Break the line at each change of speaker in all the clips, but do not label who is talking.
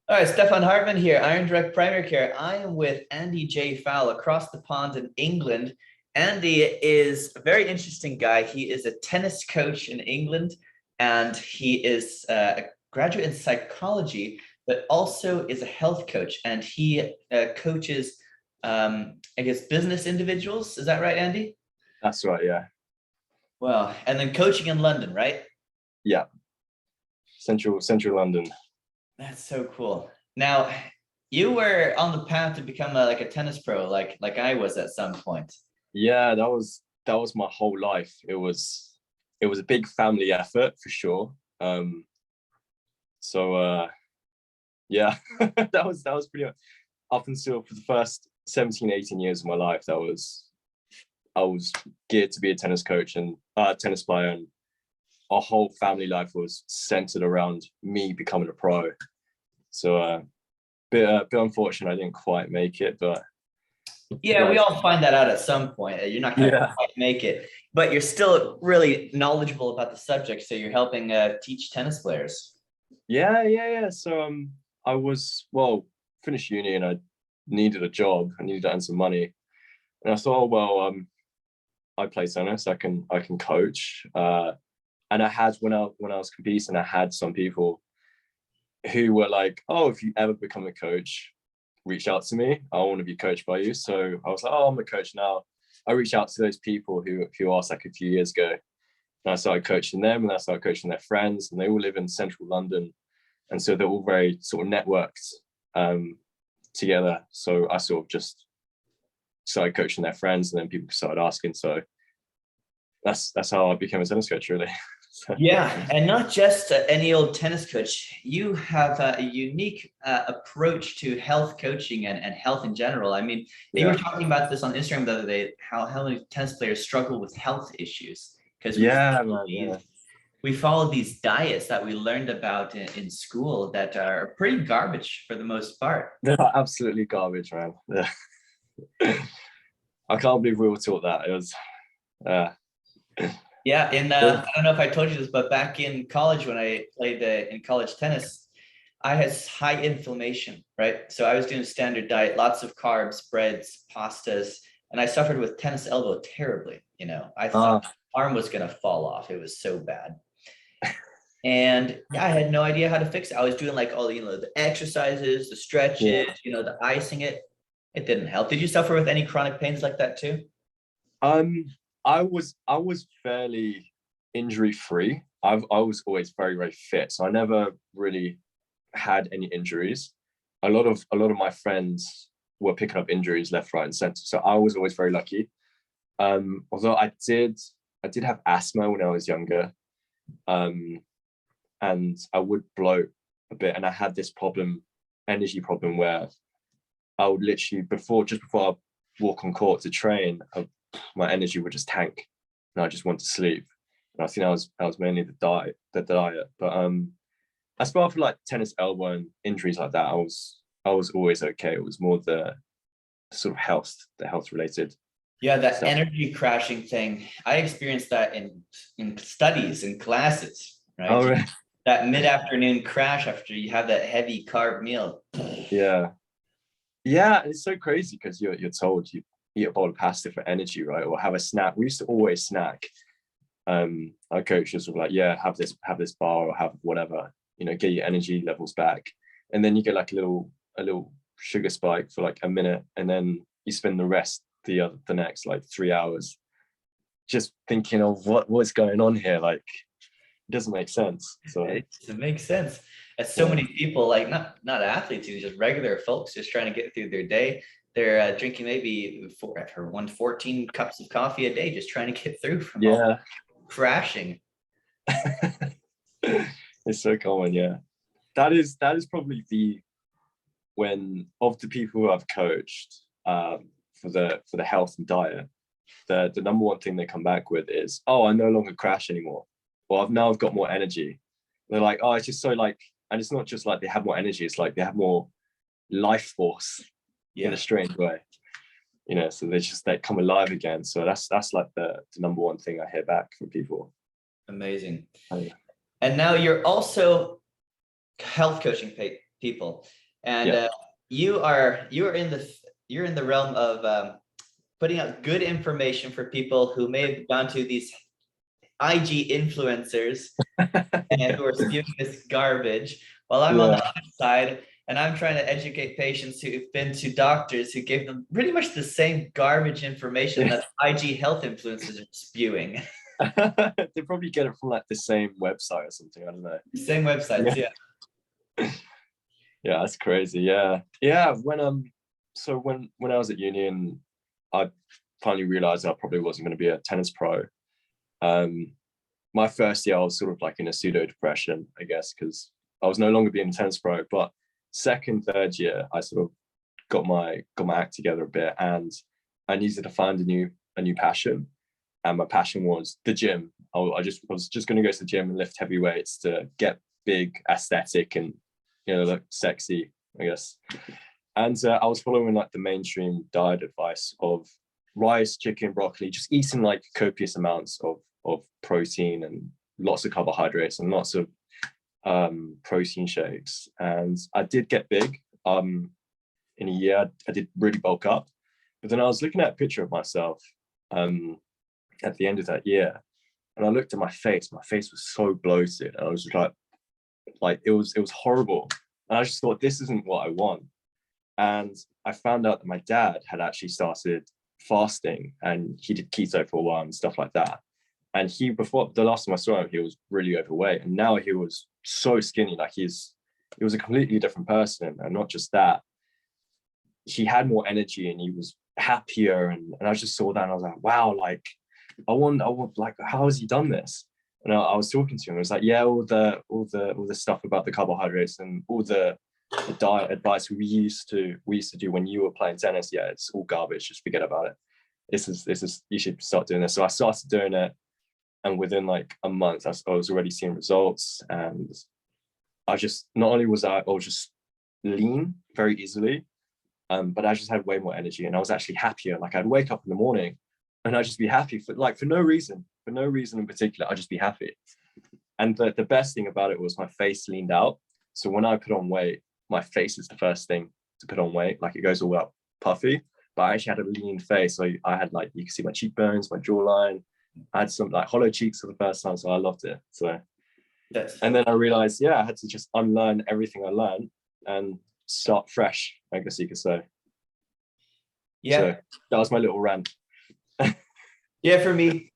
All right, Stefan Hartman here, Iron Direct Primary Care. I am with Andy J. Faul across the pond in England. Andy is a very interesting guy. He is a tennis coach in England, and he is a graduate in psychology, but also is a health coach. And he coaches, I guess, business individuals. Is that right, Andy?
That's right, yeah.
Well, and then coaching in London, right?
Yeah. Central London.
That's so cool. Now, you were on the path to become like a tennis pro, like I was at some point.
Yeah, that was my whole life. It was a big family effort for sure. So yeah, that was pretty much up until for the first 17, 18 years of my life, I was geared to be a tennis coach and tennis player, and our whole family life was centered around me becoming a pro. So bit unfortunate I didn't quite make it, but
Yeah, we all find that out at some point. You're not going to
yeah.
quite make it, but you're still really knowledgeable about the subject. So you're helping teach tennis players.
Yeah. So I was finished uni and I needed a job. I needed to earn some money, and I thought, I play tennis. I can coach. And I had when I was competing, I had some people who were like, "Oh, if you ever become a coach, reach out to me. I want to be coached by you." So I was like, "Oh, I'm a coach now." I reached out to those people who asked like a few years ago, and I started coaching them, and I started coaching their friends, and they all live in central London, and so they're all very sort of networked together. So I sort of just started coaching their friends, and then people started asking. So that's how I became a tennis coach, really.
Yeah, and not just any old tennis coach. You have a unique approach to health coaching and health in general. I mean, you were
Yeah.
talking about this on Instagram the other day, how many tennis players struggle with health issues because
Yeah, man. Yeah.
we follow these diets that we learned about in school that are pretty garbage for the most part.
They're absolutely garbage, man. Yeah. I can't believe we were taught that. It was, uh,
Yeah, in
yeah.
I don't know if I told you this, but back in college when I played in college tennis, I had high inflammation, right? So I was doing standard diet, lots of carbs, breads, pastas, and I suffered with tennis elbow terribly. You know, I thought
Ah,
my arm was gonna fall off. It was so bad. And yeah, I had no idea how to fix it. I was doing like all the exercises, the
yeah.
stretches, the icing it. It didn't help. Did you suffer with any chronic pains like that too?
Um, I was fairly injury free. I was always very, very fit, so I never really had any injuries. A lot of my friends were picking up injuries left, right, and center. So I was always very lucky. Although I did have asthma when I was younger. Um, and I would bloat a bit, and I had this energy problem where I would literally just before I walk on court to train, my energy would just tank, and I just want to sleep. And I think that was mainly the diet. But as far for like tennis elbow and injuries like that, I was always okay. It was more the sort of the health related
Yeah, that
stuff.
energy crashing thing. I experienced that in studies in classes,
Oh,
right?
really?
That mid-afternoon crash after you have that heavy carb meal.
Yeah, yeah. It's so crazy because you're told you eat a bowl of pasta for energy, right? Or have a snack. We used to always snack. Our coaches were like, yeah, have this bar or have whatever, get your energy levels back. And then you get like a little sugar spike for like a minute, and then you spend the next like 3 hours just thinking of what's going on here. Like it doesn't make sense. So
It makes sense. As so
yeah.
many people, like not athletes, just regular folks, just trying to get through their day. They're drinking maybe 14 cups of coffee a day, just trying to get through from all
Yeah.
crashing.
It's so common, yeah. That is probably when of the people who I've coached for the health and diet, the number one thing they come back with is, "Oh, I no longer crash anymore. Well, I've got more energy." They're like, "Oh, it's just so like," and it's not just like they have more energy, it's like they have more life force in a
Yeah,
strange way. So they come alive again. So that's like the number one thing I hear back from people.
amazing.
Oh, yeah.
And now you're also health coaching, people. And
Yeah.
you're in the realm of putting out good information for people who may have gone to these IG influencers and who are spewing this garbage, while I'm on the
Yeah.
other side and I'm trying to educate patients who've been to doctors who gave them pretty much the same garbage information that IG health influencers are spewing.
They probably get it from like the same website or something. I don't know.
Same websites, yeah.
Yeah, that's crazy. Yeah. Yeah. So when I was at uni and I finally realized I probably wasn't going to be a tennis pro. My first year I was sort of like in a pseudo depression, I guess, because I was no longer being a tennis pro. But second, third year, I sort of got my act together a bit, and I needed to find a new passion. And my passion was the gym. I was just going to go to the gym and lift heavy weights to get big, aesthetic, and look sexy, I guess. And I was following like the mainstream diet advice of rice, chicken, broccoli, just eating like copious amounts of protein and lots of carbohydrates and lots of protein shakes. And I did get big. In a year, I did really bulk up. But then I was looking at a picture of myself at the end of that year, and I looked at my face. My face was so bloated, and I was like it was horrible. And I just thought, this isn't what I want. And I found out that my dad had actually started fasting, and he did keto for a while and stuff like that. And before the last time I saw him, he was really overweight, and now he was so skinny. Like he was a completely different person. And not just that, he had more energy and he was happier. And I just saw that and I was like, wow, like I want like, how has he done this? And I was talking to him. I was like, yeah, all the stuff about the carbohydrates and all the diet advice we used to do when you were playing tennis. Yeah, it's all garbage. Just forget about it. This is you should start doing this. So I started doing it, and within like a month, I was already seeing results. And I just not only was I was just lean very easily, but I just had way more energy, and I was actually happier. Like I'd wake up in the morning and I'd just be happy for no reason in particular. I'd just be happy. And the best thing about it was my face leaned out. So when I put on weight, my face is the first thing to put on weight. Like it goes all up puffy, but I actually had a lean face. So I had like, you can see my cheekbones, my jawline. I had some like hollow cheeks for the first time. So I loved it. So, and then I realized, yeah, I had to just unlearn everything I learned and start fresh, I guess you could say.
Yeah.
So that was my little rant.
Yeah, for me,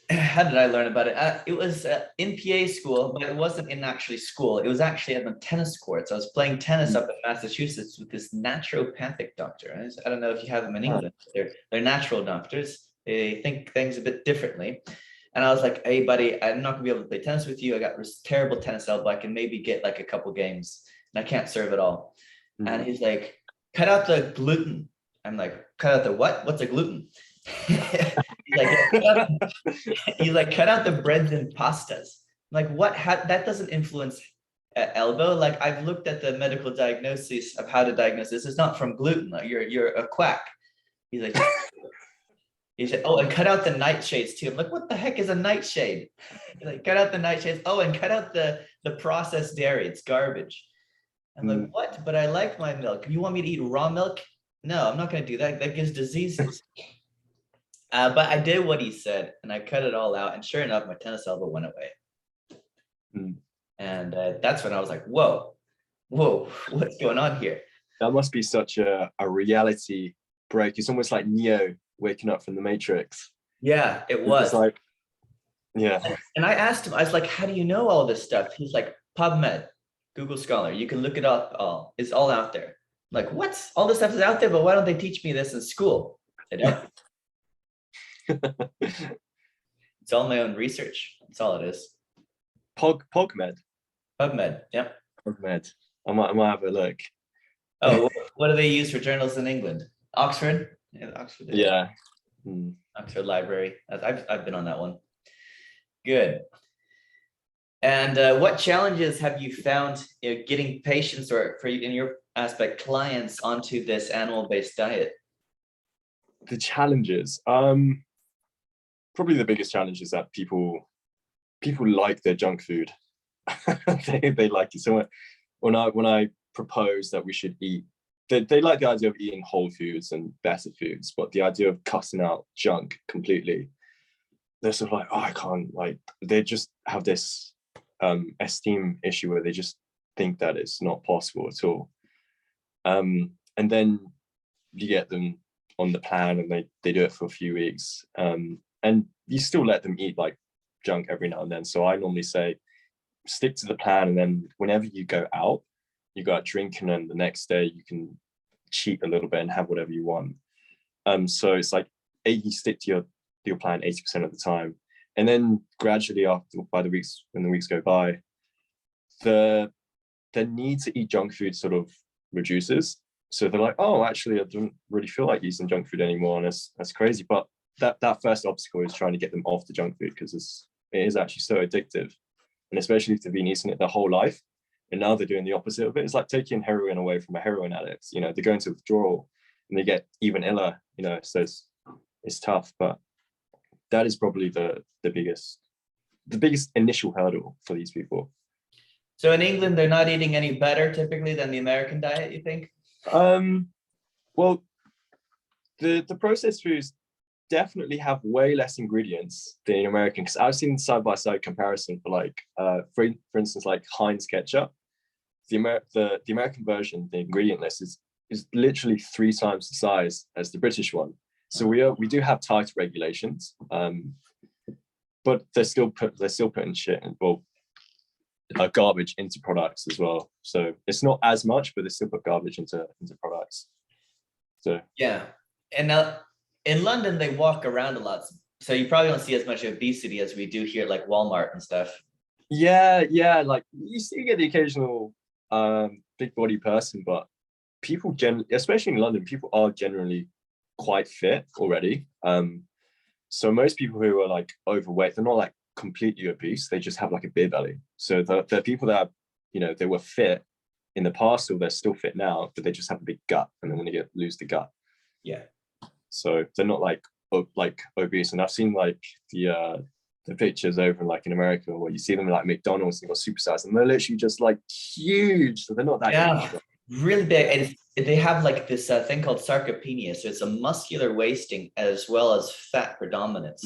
how did I learn about it? It was in PA school, but it wasn't in actually school. It was actually at the tennis courts. I was playing tennis up in Massachusetts with this naturopathic doctor. I don't know if you have them in England. They're natural doctors. They think things a bit differently. And I was like, hey, buddy, I'm not gonna be able to play tennis with you. I got this terrible tennis elbow. I can maybe get like a couple games, and I can't serve at all. And he's like, cut out the gluten. I'm like, cut out the what? What's a gluten? he's like, cut out the breads and pastas. I'm like, what? That doesn't influence elbow. Like I've looked at the medical diagnosis of how to diagnose this. It's not from gluten. Like, you're a quack. He's like, he said, oh, and cut out the nightshades too. I'm like, what the heck is a nightshade? He's like, cut out the nightshades. Oh, and cut out the processed dairy. It's garbage. I'm like, what? But I like my milk. You want me to eat raw milk? No, I'm not going to do that. That gives diseases. But I did what he said, and I cut it all out. And sure enough, my tennis elbow went away. And that's when I was like, whoa, what's going on here?
That must be such a reality break. It's almost like Neo waking up from the Matrix.
Yeah, it was.
It's like, yeah.
And I asked him, I was like, how do you know all this stuff? He's like, PubMed, Google Scholar. You can look it up all. It's all out there. I'm like, what? All this stuff is out there, but why don't they teach me this in school? They don't. It's all my own research. That's all it is.
PubMed.
PubMed, yep.
PubMed. I might have a look.
Oh, what do they use for journals in England? Oxford? Yeah, Oxford.
Yeah.
Oxford Library. I've been on that one. Good. And what challenges have you found getting patients, or for in your aspect, clients onto this animal-based diet?
The challenges. Probably the biggest challenge is that people like their junk food. they like it. So when I propose that we should eat. They like the idea of eating whole foods and better foods, but the idea of cutting out junk completely, they're sort of like, oh, I can't. Like, they just have this esteem issue where they just think that it's not possible at all. And then you get them on the plan, and they do it for a few weeks, and you still let them eat like junk every now and then. So I normally say, stick to the plan, and then whenever you go out drinking, and the next day you can cheat a little bit and have whatever you want. So it's like, you stick to your plan 80% of the time, and then gradually when the weeks go by, the need to eat junk food sort of reduces. So they're like, oh, actually, I don't really feel like eating junk food anymore, and that's crazy. But that first obstacle is trying to get them off the junk food, because it is actually so addictive, and especially if they've been eating it their whole life, and now they're doing the opposite of it. It's like taking heroin away from a heroin addict. They go into withdrawal and they get even iller. So it's tough, but that is probably the biggest initial hurdle for these people.
So in England, they're not eating any better typically than the American diet, you think?
Well, the processed foods definitely have way less ingredients than in American, because I've seen side-by-side comparison for like for instance, like Heinz ketchup. The American version, the ingredient list is literally 3 times the size as the British one. So we do have tight regulations, but they're still putting shit in, well, garbage into products as well. So it's not as much, but they still put garbage into products. So
yeah, and now in London they walk around a lot, so you probably don't see as much obesity as we do here, like Walmart and stuff.
Yeah, like you get the occasional big body person, but people generally, especially in London, people are generally quite fit already. So most people who are like overweight, they're not like completely obese, they just have like a beer belly. So the people that are, they were fit in the past, or they're still fit now, but they just have a big gut, and then when they lose the gut.
Yeah.
So they're not like obese. And I've seen like the pictures over in America, where you see them like McDonald's, and they've got supersized, and they're literally just like huge. So they're not that huge.
Really big. And they have like this thing called sarcopenia. So it's a muscular wasting as well as fat predominance.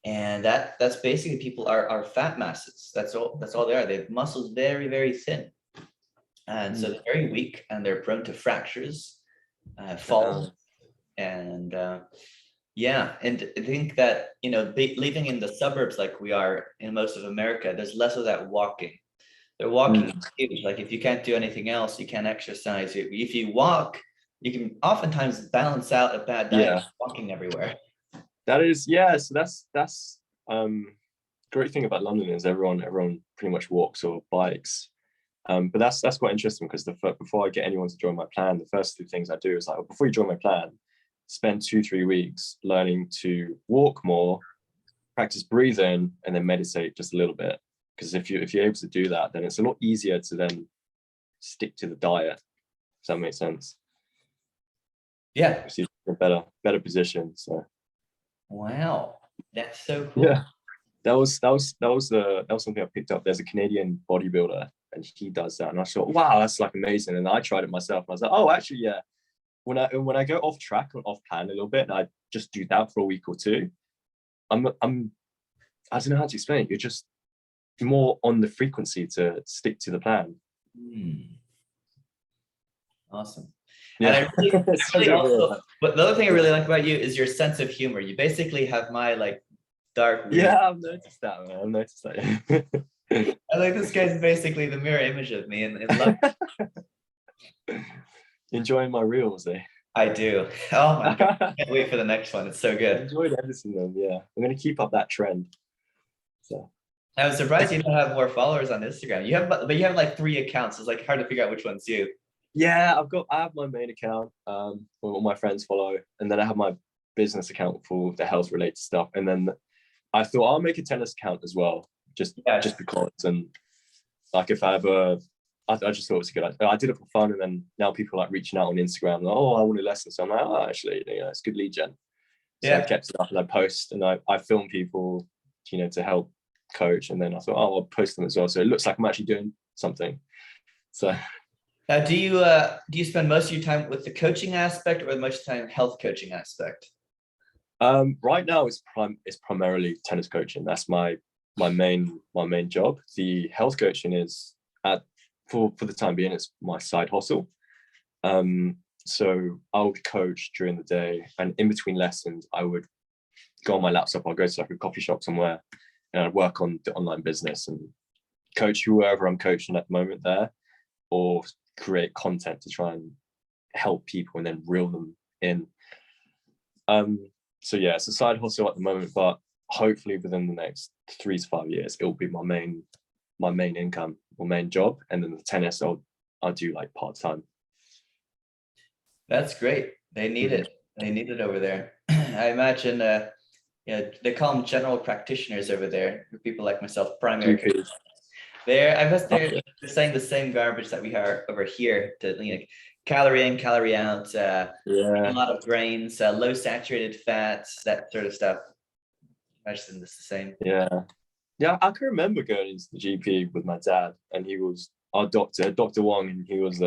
And that's basically, people are fat masses. That's all they are. They have muscles very, very thin. And so they're very weak, and they're prone to fractures, fall. And yeah, and I think that, living in the suburbs like we are in most of America, there's less of that walking. They're walking huge. Like, if you can't do anything else, you can't exercise. If you walk, you can oftentimes balance out a bad diet walking everywhere.
That is, so that's great thing about London is everyone pretty much walks or bikes. But that's quite interesting, because before I get anyone to join my plan, the first 2 things I do is, like, before you join my plan, spend 2-3 weeks learning to walk more, practice breathing, and then meditate just a little bit. Because if you're able to do that, then it's a lot easier to then stick to the diet. Does that make sense?
Yeah.
So you're in a better position. So.
Wow, that's so cool.
Yeah, that was something I picked up. There's a Canadian bodybuilder, and he does that, and I thought, wow, that's like amazing. And I tried it myself, and I was like, oh, actually, yeah. When I go off track or off plan a little bit, and I just do that for a week or 2, I don't know how to explain it. You're just more on the frequency to stick to the plan.
Awesome.
Yeah.
And also, but the other thing I really like about you is your sense of humor. You basically have my like dark.
Yeah, I've noticed that, man. I've noticed that.
I like, this guy's basically the mirror image of me in life.
Enjoying my reels, eh?
I do. Oh my God. I can't wait for the next one. It's so good.
I enjoyed editing them. Yeah, I'm gonna keep up that trend. So
I was surprised you don't have more followers on Instagram. But you have like 3 accounts. It's like hard to figure out which one's you.
Yeah, I have my main account, where all my friends follow, and then I have my business account for the health related stuff. And then I thought I'll make a tennis account as well, just because. And like, if I ever, I just thought it was a good idea. I did it for fun, and then now people are like reaching out on Instagram, like, oh, I want a lesson. So I'm like, oh, actually, it's good lead gen. So I kept it up, and I post, and I film people, to help coach. And then I thought, oh, I'll post them as well, so it looks like I'm actually doing something. So
Do you spend most of your time with the coaching aspect or most of the time health coaching aspect?
Right now it's primarily tennis coaching. That's my main job. The health coaching is at for the time being, it's my side hustle. So I would coach during the day, and in between lessons, I would go on my laptop. I'll go to like a coffee shop somewhere, and I'd work on the online business and coach whoever I'm coaching at the moment there, or create content to try and help people and then reel them in. So yeah, it's a side hustle at the moment, but hopefully within the next 3 to 5 years, it will be my main income or main job, and then the tennis I'll do like part time.
That's great. They need it. They need it over there. I imagine, they call them general practitioners over there. For people like myself, primary care.
GPs.
I guess they're saying the same garbage that we are over here. To calorie in, calorie out. A
Yeah,
lot of grains, low saturated fats, that sort of stuff. I imagine it's the same.
yeah, yeah. I can remember going into the GP with my dad, and he was our doctor, Dr. Wong, and he was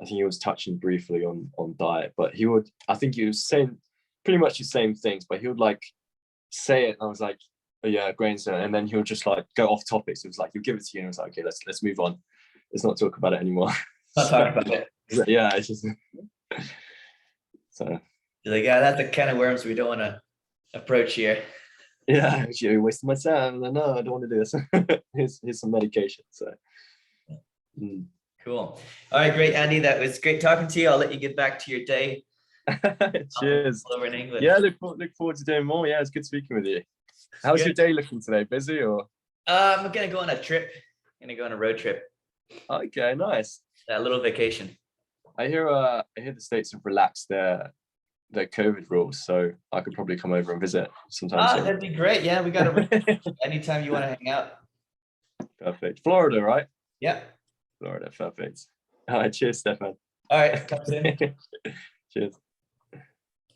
I think he was touching briefly on diet, but I think he was saying pretty much the same things, but he would like say it, and I was like, oh, yeah, grains, and then he'll just like go off topic. So it was like he'll give it to you, and it was like, okay, let's move on. Let's not talk about it anymore.
Not talk about it.
Yeah, it's just so
You're like, yeah, that's the kind of worms we don't want to approach here.
yeah, you're wasting my time. Like, no, I don't want to do this. Here's some medication. So
Cool. All right, great, Andy. That was great talking to you. I'll let you get back to your day.
Cheers.
Over in England.
Yeah, look forward to doing more. Yeah, it's good speaking with you. How's your day looking today? Busy or?
I'm gonna go on a trip. I'm gonna go on a road trip.
Okay, nice.
A little vacation.
I hear the States have relaxed their COVID rules, so I could probably come over and visit sometime soon.
That'd be great. Yeah, we got to anytime you want to hang out.
Perfect. Florida, right?
Yeah.
Florida, perfect. All right, cheers, Stefan.
All right, come soon.
Cheers.